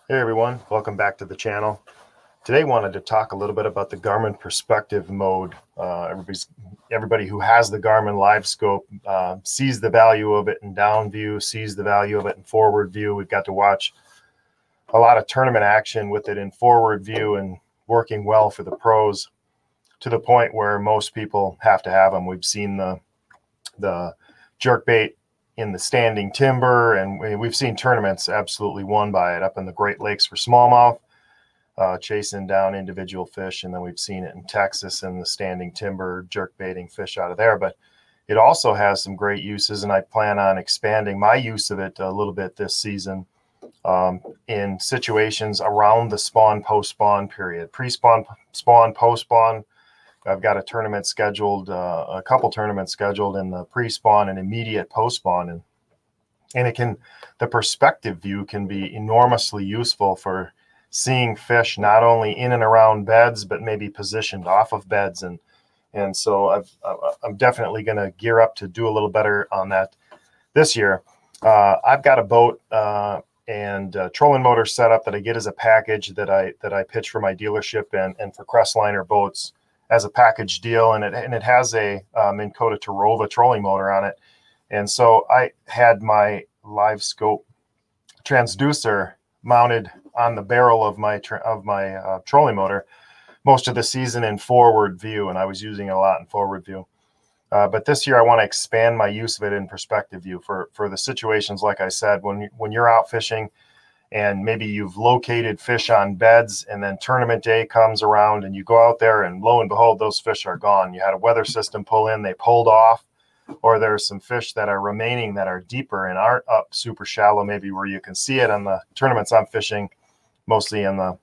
Hey everyone, welcome back to the channel. Today wanted to talk a little bit about the Garmin perspective mode. Everybody who has the Garmin Livescope sees the value of it in down view, sees the value of it in forward view. We've got to watch a lot of tournament action with it in forward view and working well for the pros to the point where most people have to have them. We've seen the jerkbait in the standing timber, and we've seen tournaments absolutely won by it up in the Great Lakes for smallmouth, chasing down individual fish, and then we've seen it in Texas in the standing timber, jerkbaiting fish out of there. But it also has some great uses, and I plan on expanding my use of it a little bit this season in situations around the spawn post-spawn period. Pre-spawn, spawn, post-spawn. I've got a tournament scheduled, a couple tournaments scheduled in the pre-spawn and immediate post-spawn, and the perspective view can be enormously useful for seeing fish not only in and around beds, but maybe positioned off of beds, and so I'm definitely going to gear up to do a little better on that this year. I've got a boat and trolling motor set up that I get as a package that I pitch for my dealership and for Crestliner boats as a package deal, and it has a Minn Kota Terrova trolling motor on it. And so I had my Livescope transducer mounted on the barrel of my trolling motor most of the season in forward view, and I was using it a lot in forward view. But this year I want to expand my use of it in perspective view for the situations, like I said, when you're out fishing and maybe you've located fish on beds, and then tournament day comes around and you go out there and lo and behold, those fish are gone. You had a weather system pull in, they pulled off, or there's some fish that are remaining that are deeper and aren't up super shallow, maybe where you can see it on the tournaments I'm fishing, mostly in the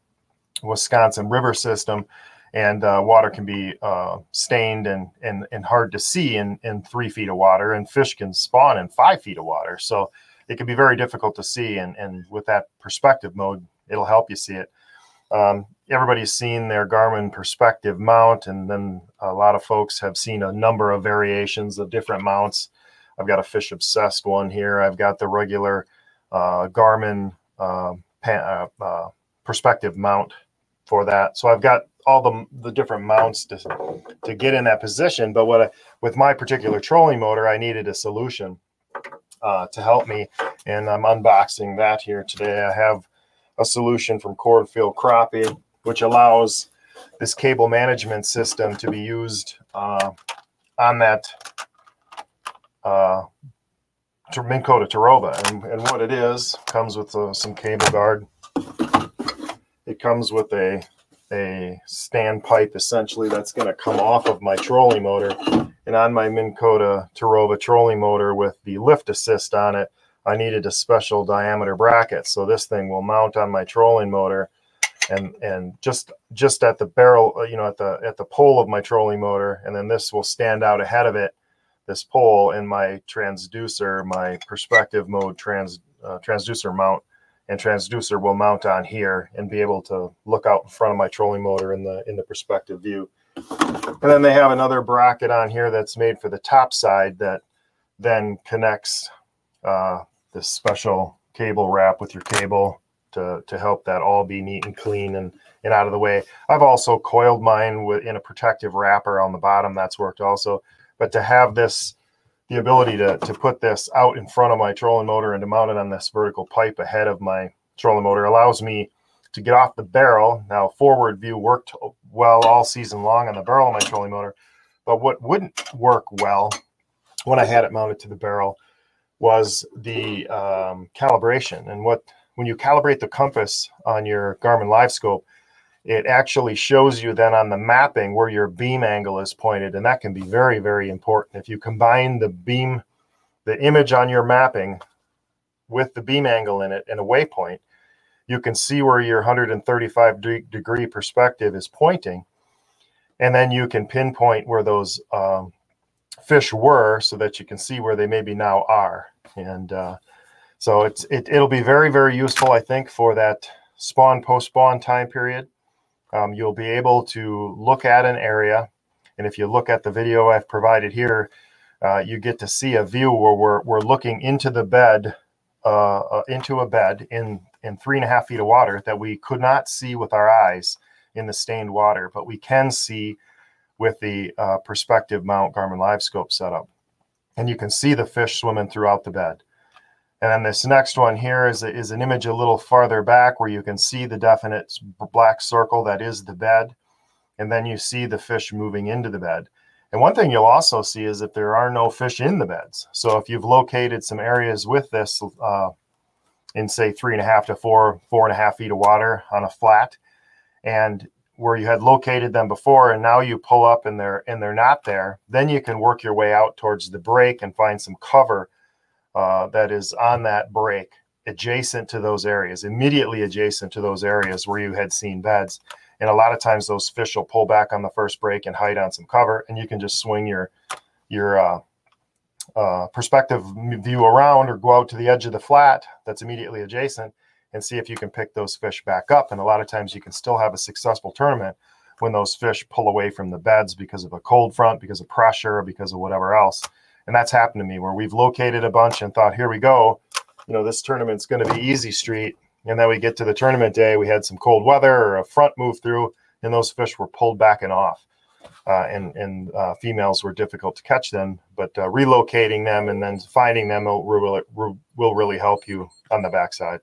Wisconsin river system, and water can be stained and hard to see in 3 feet of water, and fish can spawn in 5 feet of water. So it can be very difficult to see, and with that perspective mode, it'll help you see it. Everybody's seen their Garmin perspective mount, and then a lot of folks have seen a number of variations of different mounts. I've got a fish obsessed one here. I've got the regular Garmin perspective mount for that. So I've got all the different mounts to get in that position. But with my particular trolling motor, I needed a solution to help me, and I'm unboxing that here today. I have a solution from Cornfield Crappie, which allows this cable management system to be used on that Minn Kota Terrova. And what it is, comes with some cable guard. It comes with a standpipe, essentially, that's going to come off of my trolling motor. And on my Minn Kota Terrova trolling motor with the lift assist on it, I needed a special diameter bracket. So this thing will mount on my trolling motor, and just at the barrel, at the pole of my trolling motor, and then this will stand out ahead of it, this pole, in my transducer, my perspective mode transducer mount. And transducer will mount on here and be able to look out in front of my trolling motor in the perspective view. And then they have another bracket on here that's made for the top side that then connects this special cable wrap with your cable to help that all be neat and clean and out of the way. I've also coiled mine in a protective wrapper on the bottom. That's worked also. But to have the ability to put this out in front of my trolling motor and to mount it on this vertical pipe ahead of my trolling motor allows me to get off the barrel. Now, forward view worked well all season long on the barrel of my trolling motor, but what wouldn't work well when I had it mounted to the barrel was the calibration. And when you calibrate the compass on your Garmin Livescope, it actually shows you then on the mapping where your beam angle is pointed, and that can be very, very important. If you combine the image on your mapping with the beam angle in it and a waypoint, you can see where your 135-degree perspective is pointing, and then you can pinpoint where those fish were so that you can see where they maybe now are. And so it'll be very, very useful, I think, for that spawn post-spawn time period. You'll be able to look at an area, and if you look at the video I've provided here, you get to see a view where we're looking into the bed into a bed in 3.5 feet of water that we could not see with our eyes in the stained water, but we can see with the perspective mount Garmin Livescope setup. And you can see the fish swimming throughout the bed. And then this next one here is an image a little farther back where you can see the definite black circle that is the bed. And then you see the fish moving into the bed. And one thing you'll also see is if there are no fish in the beds. So if you've located some areas with this in say 3.5 to 4.5 feet of water on a flat, and where you had located them before, and now you pull up and they're not there, then you can work your way out towards the break and find some cover that is on that break adjacent to those areas, immediately adjacent to those areas where you had seen beds. And a lot of times those fish will pull back on the first break and hide on some cover, and you can just swing your perspective view around or go out to the edge of the flat that's immediately adjacent and see if you can pick those fish back up. And a lot of times you can still have a successful tournament when those fish pull away from the beds because of a cold front, because of pressure, or because of whatever else. And that's happened to me where we've located a bunch and thought, here we go, you know, this tournament's going to be easy street. And then we get to the tournament day, we had some cold weather or a front move through, and those fish were pulled back and off. And females were difficult to catch then, but relocating them and then finding them will really help you on the backside.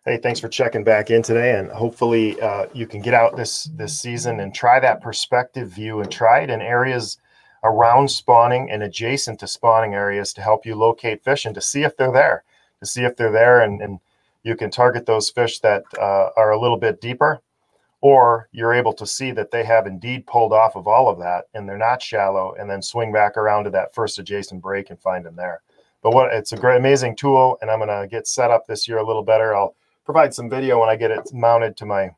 Hey, thanks for checking back in today, and hopefully you can get out this season and try that perspective view and try it in areas around spawning and adjacent to spawning areas to help you locate fish and to see if they're there. And you can target those fish that are a little bit deeper, or you're able to see that they have indeed pulled off of all of that and they're not shallow, and then swing back around to that first adjacent break and find them there. But it's a great, amazing tool, and I'm going to get set up this year a little better. I'll provide some video when I get it mounted to my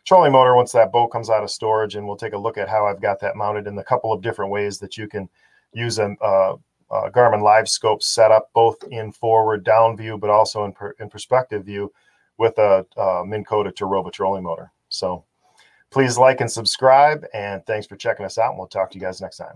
trolling motor once that boat comes out of storage, and we'll take a look at how I've got that mounted in a couple of different ways that you can use a Garmin Livescope setup, both in forward down view, but also in perspective view with a Minn Kota Terrova trolling motor. So please like and subscribe, and thanks for checking us out, and we'll talk to you guys next time.